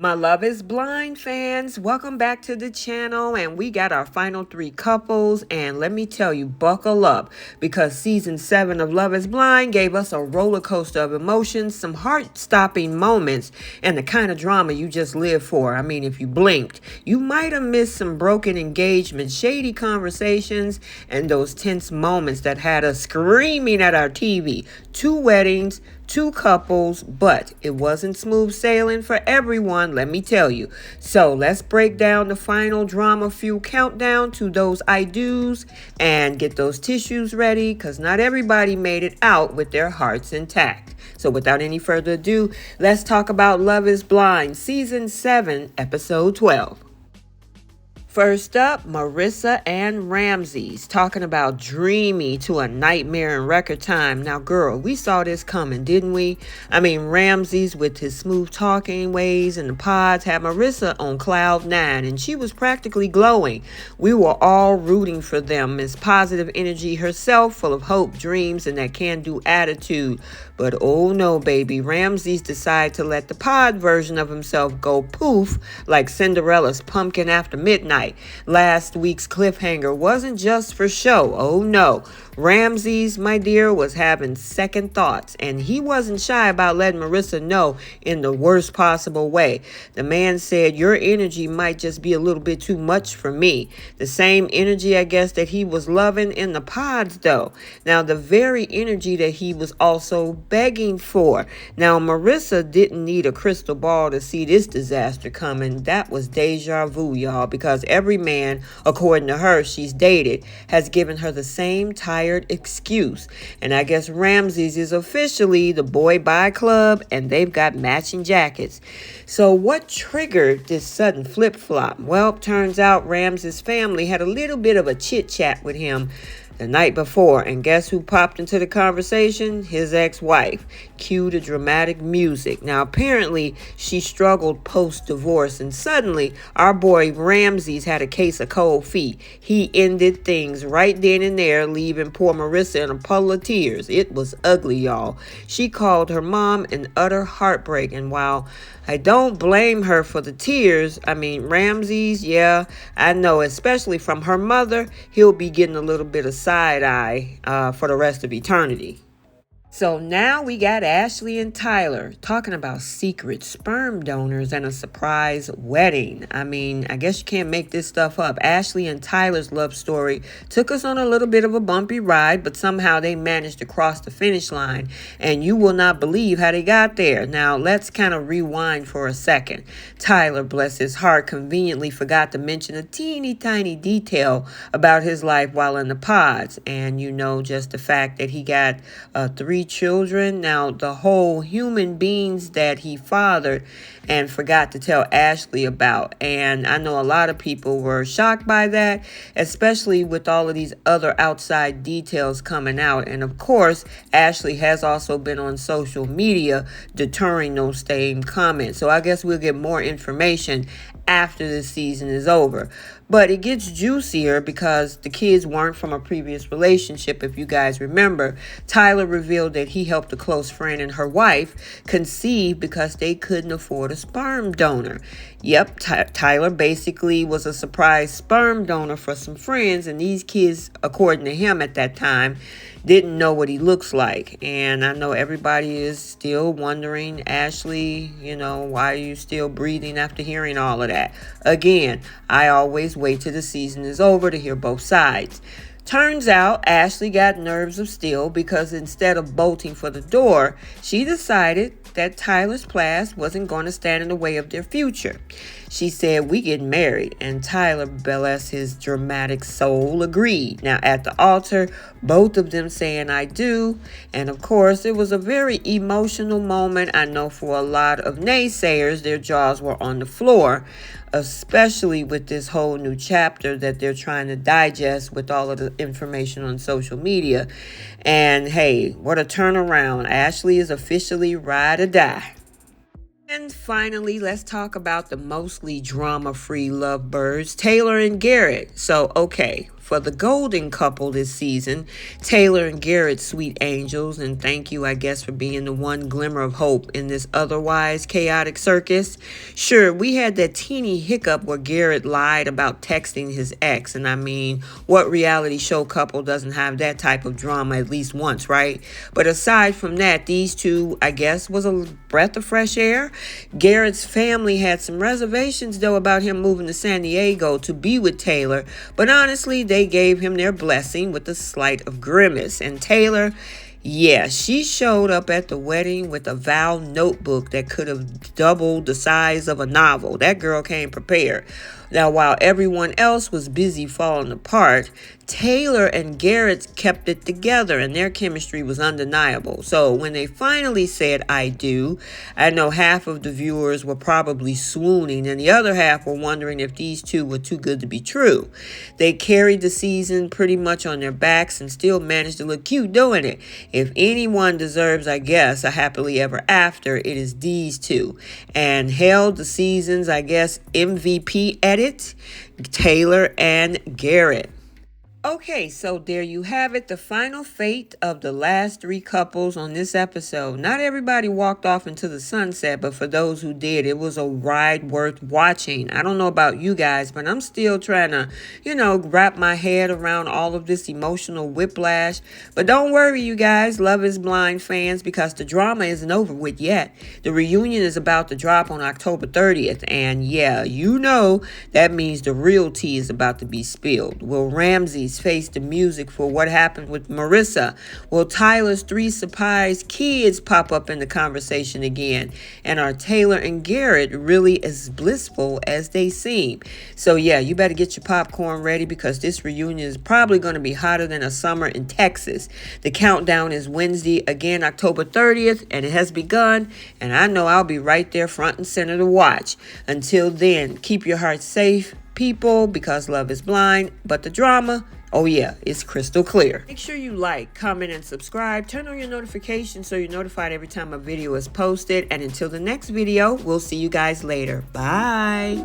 My Love is Blind fans, welcome back to the channel, and we got our final three couples, and let me tell you, buckle up, because season 7 of Love is Blind gave us a roller coaster of emotions, some heart-stopping moments, and the kind of drama you just live for. I mean, if you blinked, you might have missed some broken engagements, shady conversations, and those tense moments that had us screaming at our TV. 2 weddings, 2 couples, but it wasn't smooth sailing for everyone, let me tell you. So let's break down the final drama fuel countdown to those I do's and get those tissues ready, because not everybody made it out with their hearts intact. So without any further ado, let's talk about Love is Blind, Season 7, Episode 12. First up, Marissa and Ramses talking about dreamy to a nightmare in record time. Now, girl, we saw this coming, didn't we? I mean, Ramses with his smooth talking ways and the pods had Marissa on cloud 9, and she was practically glowing. We were all rooting for them. Miss Positive Energy herself, full of hope, dreams, and that can-do attitude. But oh no, baby, Ramses decided to let the pod version of himself go poof like Cinderella's pumpkin after midnight. Last week's cliffhanger wasn't just for show. Oh no. Ramses, my dear, was having second thoughts, and he wasn't shy about letting Marissa know in the worst possible way. The man said, your energy might just be a little bit too much for me. The same energy, I guess, that he was loving in the pods, though. Now, the very energy that he was also begging for. Now, Marissa didn't need a crystal ball to see this disaster coming. That was deja vu, y'all, because every man, according to her, she's dated, has given her the same tired excuse. And I guess Ramses is officially the boy bye club, and they've got matching jackets. So what triggered this sudden flip-flop? Well, turns out Ramses' family had a little bit of a chit-chat with him the night before, and guess who popped into the conversation? His ex-wife. Cue the dramatic music. Now, apparently, she struggled post-divorce, and suddenly, our boy Ramses had a case of cold feet. He ended things right then and there, leaving poor Marissa in a puddle of tears. It was ugly, y'all. She called her mom an utter heartbreak, and while I don't blame her for the tears, I mean, Ramses, yeah, I know, especially from her mother, he'll be getting a little bit of side eye for the rest of eternity. So now we got Ashley and Tyler talking about secret sperm donors and a surprise wedding. I mean, I guess you can't make this stuff up. Ashley and Tyler's love story took us on a little bit of a bumpy ride, but somehow they managed to cross the finish line, and you will not believe how they got there. Now, let's kind of rewind for a second. Tyler, bless his heart, conveniently forgot to mention a teeny tiny detail about his life while in the pods, and just the fact that he got 3 children. Now, the whole human beings that he fathered and forgot to tell Ashley about. And I know a lot of people were shocked by that, especially with all of these other outside details coming out. And of course, Ashley has also been on social media deterring those same comments. So I guess we'll get more information after the season is over. But it gets juicier because the kids weren't from a previous relationship. If you guys remember, Tyler revealed that he helped a close friend and her wife conceive because they couldn't afford a sperm donor. Yep, Tyler basically was a surprise sperm donor for some friends, and these kids, according to him at that time, didn't know what he looks like. And I know everybody is still wondering, Ashley, why are you still breathing after hearing all of that? Again, I always wait till the season is over to hear both sides. Turns out Ashley got nerves of steel because instead of bolting for the door, she decided that Tyler's past wasn't going to stand in the way of their future. She said, we get married, and Tyler, bless his dramatic soul, agreed. Now, at the altar, both of them saying, I do. And of course, it was a very emotional moment. I know for a lot of naysayers, their jaws were on the floor, especially with this whole new chapter that they're trying to digest with all of the information on social media. And hey, what a turnaround. Ashley is officially ride or die. And finally, let's talk about the mostly drama-free lovebirds, Taylor and Garrett. So, okay, for the golden couple this season, Taylor and Garrett, sweet angels, and thank you, I guess, for being the one glimmer of hope in this otherwise chaotic circus. Sure, we had that teeny hiccup where Garrett lied about texting his ex, and I mean, what reality show couple doesn't have that type of drama at least once, right? But aside from that, these two, I guess, was a breath of fresh air. Garrett's family had some reservations, though, about him moving to San Diego to be with Taylor, but honestly, they gave him their blessing with a slight of grimace. And Taylor, yeah, she showed up at the wedding with a vow notebook that could have doubled the size of a novel. That girl came prepared. Now, while everyone else was busy falling apart, Taylor and Garrett kept it together, and their chemistry was undeniable. So when they finally said, "I do," I know half of the viewers were probably swooning, and the other half were wondering if these two were too good to be true. They carried the season pretty much on their backs and still managed to look cute doing it. If anyone deserves, I guess, a happily ever after, it is these two. And held the season's, I guess, MVP edit, Taylor and Garrett. Okay, so there you have it, the final fate of the last three couples on this episode. Not everybody walked off into the sunset, but for those who did, it was a ride worth watching. I don't know about you guys, but I'm still trying to, wrap my head around all of this emotional whiplash. But don't worry, you guys, Love is Blind fans, because the drama isn't over with yet. The reunion is about to drop on October 30th, and yeah, that means the real tea is about to be spilled. Will Ramses face the music for what happened with Marissa? Will Tyler's three surprise kids pop up in the conversation again? And are Taylor and Garrett really as blissful as they seem? So yeah, you better get your popcorn ready, because this reunion is probably going to be hotter than a summer in Texas. The countdown is Wednesday, again October 30th, and it has begun, and I know I'll be right there front and center to watch. Until then, keep your hearts safe, people, because love is blind, but the drama, oh yeah, it's crystal clear. Make sure you like, comment, and subscribe. Turn on your notifications so you're notified every time a video is posted. And until the next video, we'll see you guys later. Bye.